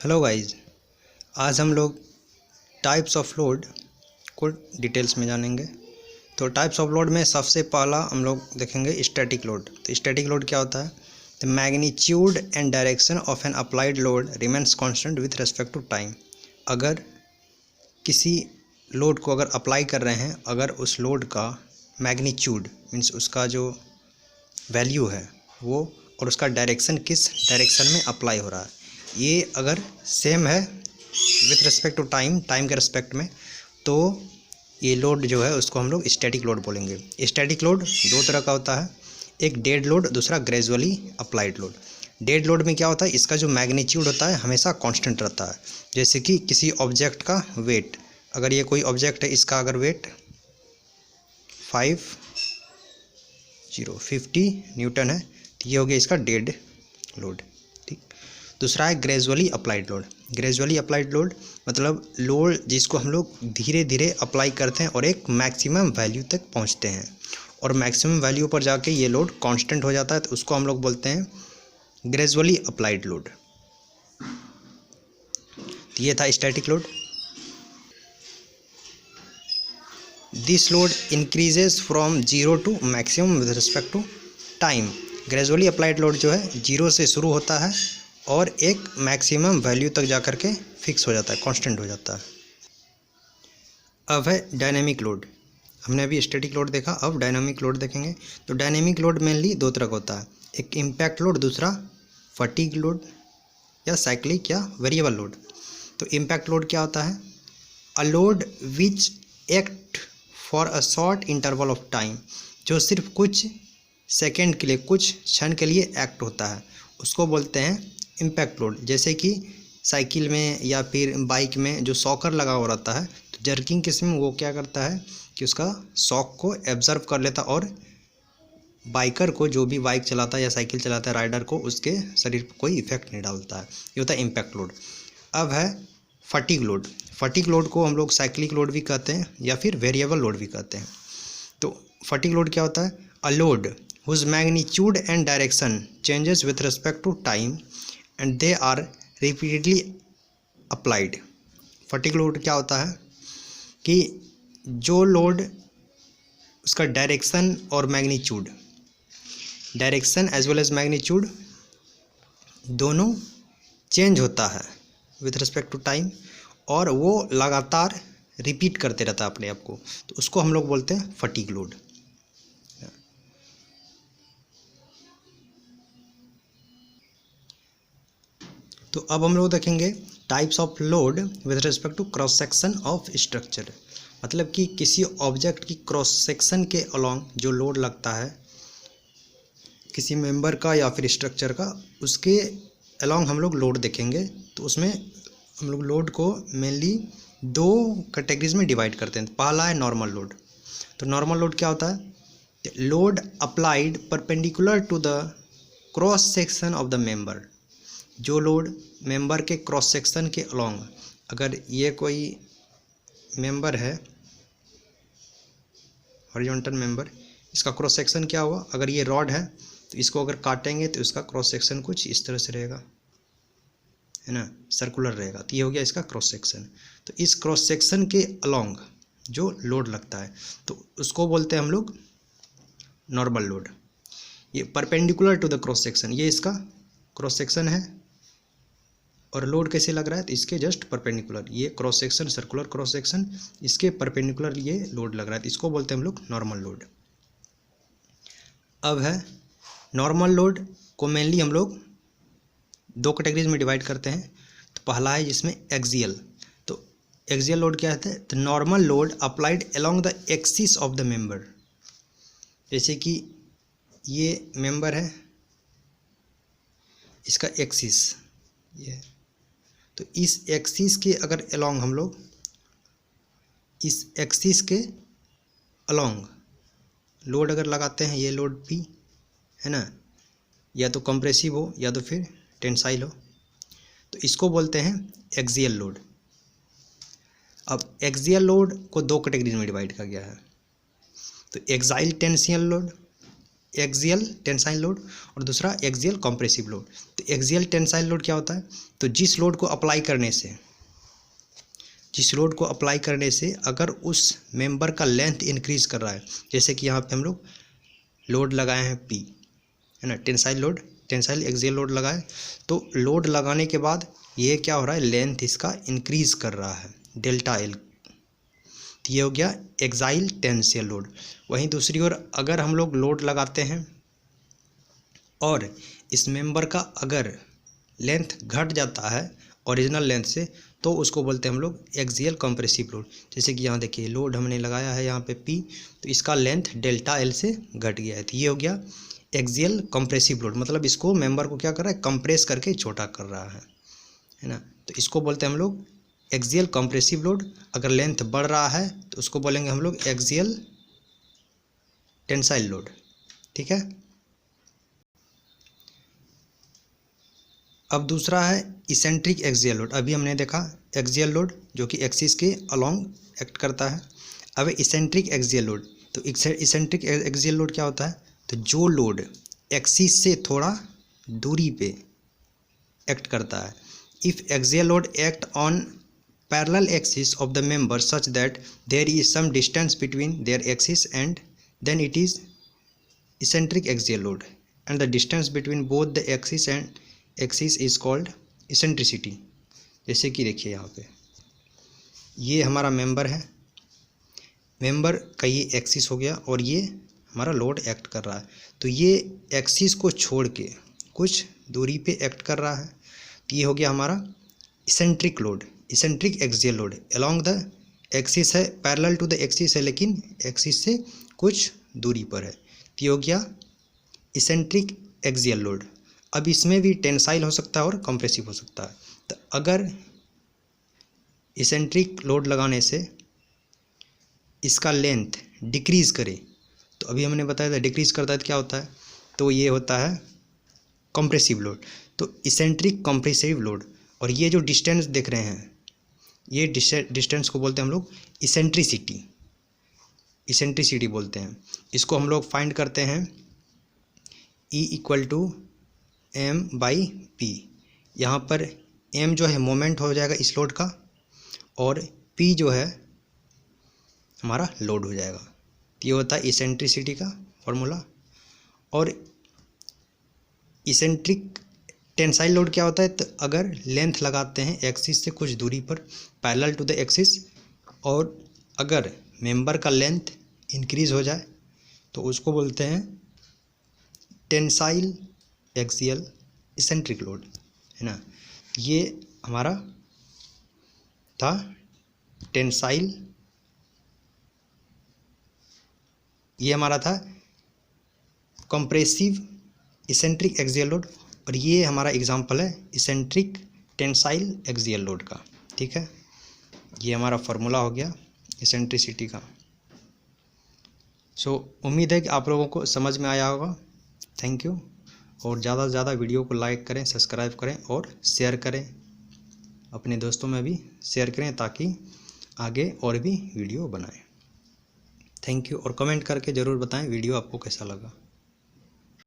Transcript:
Hello guys, आज हम लोग टाइप्स ऑफ लोड को डिटेल्स में जानेंगे। तो टाइप्स ऑफ लोड में सबसे पहला हम लोग देखेंगे स्टैटिक लोड। तो स्टैटिक लोड क्या होता है? The magnitude and direction of an applied load remains constant with respect to time. अगर किसी लोड को अगर अप्लाई कर रहे हैं, अगर उस लोड का मैग्नीट्यूड मीन्स उसका जो वैल्यू है वो, और उसका डायरेक्शन किस डायरेक्शन में अप्लाई हो रहा है, ये अगर सेम है विथ रिस्पेक्ट टू टाइम के रिस्पेक्ट में, तो ये लोड जो है उसको हम लोग स्टैटिक लोड बोलेंगे। स्टैटिक लोड दो तरह का होता है, एक डेड लोड, दूसरा gradually applied load. Dead load में क्या होता है, इसका जो मैग्नीट्यूड होता है हमेशा कांस्टेंट रहता है। जैसे कि किसी ऑब्जेक्ट का वेट, अगर ये कोई ऑब्जेक्ट है, इसका अगर वेट 50 न्यूटन है, तो ये हो गया इसका डेड लोड। ठीक। दूसरा है gradually applied load. Gradually applied load मतलब लोड जिसको हम लोग धीरे धीरे अप्लाई करते हैं और एक मैक्सिमम वैल्यू तक पहुंचते हैं, और मैक्सिमम वैल्यू पर जाके ये लोड कांस्टेंट हो जाता है, तो उसको हम लोग बोलते हैं ग्रेजुअली अप्लाइड लोड। तो ये था static load. This load increases from zero to maximum with respect to time. Gradually applied load जो है जीरो से शुरू होता है और एक मैक्सिमम वैल्यू तक जा कर के फिक्स हो जाता है, कांस्टेंट हो जाता है। अब है डायनेमिक लोड। हमने अभी स्टैटिक लोड देखा, अब डायनेमिक लोड देखेंगे। तो डायनेमिक लोड मेनली दो तरह का होता है, एक इम्पैक्ट लोड, दूसरा फटीग लोड या साइक्लिक या वेरिएबल लोड। तो इम्पैक्ट लोड क्या होता है? A load which act for a short interval of time, जो सिर्फ कुछ सेकेंड के लिए, कुछ क्षण के लिए एक्ट होता है, उसको बोलते हैं इम्पैक्ट लोड। जैसे कि साइकिल में या फिर बाइक में जो शॉकर लगा हुआ रहता है, तो जर्किंग केस में वो क्या करता है कि उसका शॉक को एब्जर्व कर लेता, और बाइकर को, जो भी बाइक चलाता है या साइकिल चलाता है, राइडर को उसके शरीर पर कोई इफेक्ट नहीं डालता है। ये होता है इम्पैक्ट लोड। अब है फटीग लोड। फटीग लोड को हम लोग साइक्लिक लोड भी कहते हैं या फिर वेरिएबल लोड भी कहते हैं। तो फटीग लोड क्या होता है? A load whose magnitude and direction changes with respect to time and they are repeatedly applied. Fatigue load क्या होता है कि जो लोड, उसका डायरेक्शन और magnitude, direction as well as magnitude दोनों चेंज होता है विथ रिस्पेक्ट टू टाइम, और वो लगातार रिपीट करते रहता है अपने आप को, तो उसको हम लोग बोलते हैं फटीग लोड। तो अब हम लोग देखेंगे types of load with respect to cross section of structure. मतलब कि किसी ऑब्जेक्ट की क्रॉस सेक्शन के अलोंग जो लोड लगता है, किसी मेंबर का या फिर स्ट्रक्चर का, उसके अलोंग हम लोग लोड देखेंगे। तो उसमें हम लोग लोड को मेनली दो कैटेगरीज में डिवाइड करते हैं। पहला है नॉर्मल लोड। तो नॉर्मल लोड क्या होता है? Load applied perpendicular to the cross section of the member. जो लोड मेंबर के क्रॉस सेक्शन के अलोंग, अगर ये कोई मेंबर है हॉरिजॉन्टल मेंबर, इसका क्रॉस सेक्शन क्या हुआ? अगर ये रॉड है तो इसको अगर काटेंगे तो इसका क्रॉस सेक्शन कुछ इस तरह से रहेगा, है ना, सर्कुलर रहेगा। तो ये हो गया इसका क्रॉस सेक्शन। तो इस क्रॉस सेक्शन के अलोंग जो लोड लगता है, तो उसको बोलते हैं हम लोग नॉर्मल लोड। ये perpendicular to the cross section, ये इसका क्रॉस सेक्शन है और लोड कैसे लग रहा है? तो इसके जस्ट परपेंडिकुलर, ये cross section circular cross section, इसके परपेंडिकुलर ये लोड लग रहा है, तो इसको बोलते हैं हम लोग नॉर्मल लोड। अब है नॉर्मल लोड को मेनली हम लोग दो कैटेगरीज में डिवाइड करते हैं। तो पहला है जिसमें एक्सियल। तो एक्सियल लोड क्या है? The normal load applied along the axis of the member. जैसे कि ये मेंबर है, इसका एक्सिस ये, तो इस एक्सिस के अगर अलोंग हम लोग, इस एक्सिस के अलोंग लोड अगर लगाते हैं, ये लोड भी है ना, या तो कंप्रेसिव हो या तो फिर टेंसाइल हो, तो इसको बोलते हैं एक्सियल लोड। अब एक्सियल लोड को दो कैटेगरीज में डिवाइड किया गया है। तो axial tensile load, axial tensile load और दूसरा एक्सियल कंप्रेसिव लोड। तो एक्सियल टेंसाइल लोड क्या होता है, तो जिस लोड को अप्लाई करने से अगर उस मेंबर का लेंथ इंक्रीज कर रहा है, जैसे कि यहाँ पे हम लोग लोड लगाए हैं पी, है ना, टेंसाइल एक्सियल लोड लगाए, तो लोड लगाने के बाद ये क्या हो रहा है, लेंथ इसका इंक्रीज कर रहा है डेल्टा एल, तो ये हो गया एक्साइल टेंसियल लोड। वहीं दूसरी ओर अगर हम लोग लोड लगाते हैं और इस मेंबर का अगर लेंथ घट जाता है ओरिजिनल लेंथ से, तो उसको बोलते हैं हम लोग एक्सियल कंप्रेसिव लोड। जैसे कि यहाँ देखिए लोड हमने लगाया है यहाँ पे पी, तो इसका लेंथ डेल्टा एल से घट गया है, तो ये हो गया एक्सियल कंप्रेसिव लोड। मतलब इसको मेंबर को क्या कर रहा है, कंप्रेस करके छोटा कर रहा है ना, तो इसको बोलते हैं हम लोग एक्सियल कंप्रेसिव लोड। अगर लेंथ बढ़ रहा है तो उसको बोलेंगे हम लोग एक्सियल टेंसाइल लोड। ठीक है, अब दूसरा है इसेंट्रिक एक्सियल लोड। अभी हमने देखा एक्सियल लोड जो कि एक्सिस के अलोंग एक्ट करता है। अब इसेंट्रिक एक्सियल लोड, तो इसेंट्रिक एक्सियल लोड क्या होता है, तो जो लोड एक्सिस से थोड़ा दूरी पे एक्ट करता है। If axial load act on parallel axis of the member such that there is some distance between their axis and then it is eccentric axial load, and the distance between both the axis and axis is called eccentricity. जैसे कि देखिए यहाँ पे ये हमारा member है, member का ये एक्सिस हो गया और ये हमारा लोड एक्ट कर रहा है, तो ये एक्सिस को छोड़ के कुछ दूरी पे एक्ट कर रहा है, तो ये हो गया हमारा eccentric load, eccentric axial load. Along the axis है, पैरेलल टू द एक्सिस है, लेकिन एक्सिस से कुछ दूरी पर है, तो ये हो गया इसेंट्रिक एक्सियल लोड। अब इसमें भी टेंसाइल हो सकता है और कंप्रेसिव हो सकता है। तो अगर इसेंट्रिक लोड लगाने से इसका लेंथ डिक्रीज़ करे, तो अभी हमने बताया था डिक्रीज़ करता है तो क्या होता है, तो ये होता है कंप्रेसिव लोड। तो इसेंट्रिक कंप्रेसिव लोड, और ये जो डिस्टेंस देख रहे हैं, ये डिस्टेंस को बोलते हैं हम लोग इसेंट्रिसिटी, इसेंट्रिसिटी बोलते हैं। इसको हम लोग फाइंड करते हैं E = m/p। यहाँ पर m जो है मोमेंट हो जाएगा इस लोड का, और p जो है हमारा लोड हो जाएगा। तो ये होता है इसेंट्रिसिटी का फॉर्मूला। और इसेंट्रिक टेंसाइल लोड क्या होता है, तो अगर लेंथ लगाते हैं एक्सिस से कुछ दूरी पर पैरेलल टू द एक्सिस, और अगर मेंबर का लेंथ इंक्रीज हो जाए तो उसको बोलते हैं टेंसाइल एक्सियल इसेंट्रिक लोड, है ना। ये हमारा था टेंसाइल, ये हमारा था कंप्रेसिव इसेंट्रिक एक्सियल लोड, और ये हमारा एग्जांपल है इसेंट्रिक टेंसाइल एक्सियल लोड का। ठीक है, ये हमारा फार्मूला हो गया इसेंट्रिसिटी का। सो उम्मीद है कि आप लोगों को समझ में आया होगा। थैंक यू, और ज़्यादा से ज़्यादा वीडियो को लाइक करें, सब्सक्राइब करें और शेयर करें, अपने दोस्तों में भी शेयर करें ताकि आगे और भी वीडियो बनाएं। थैंक यू, और कमेंट करके ज़रूर बताएं वीडियो आपको कैसा लगा।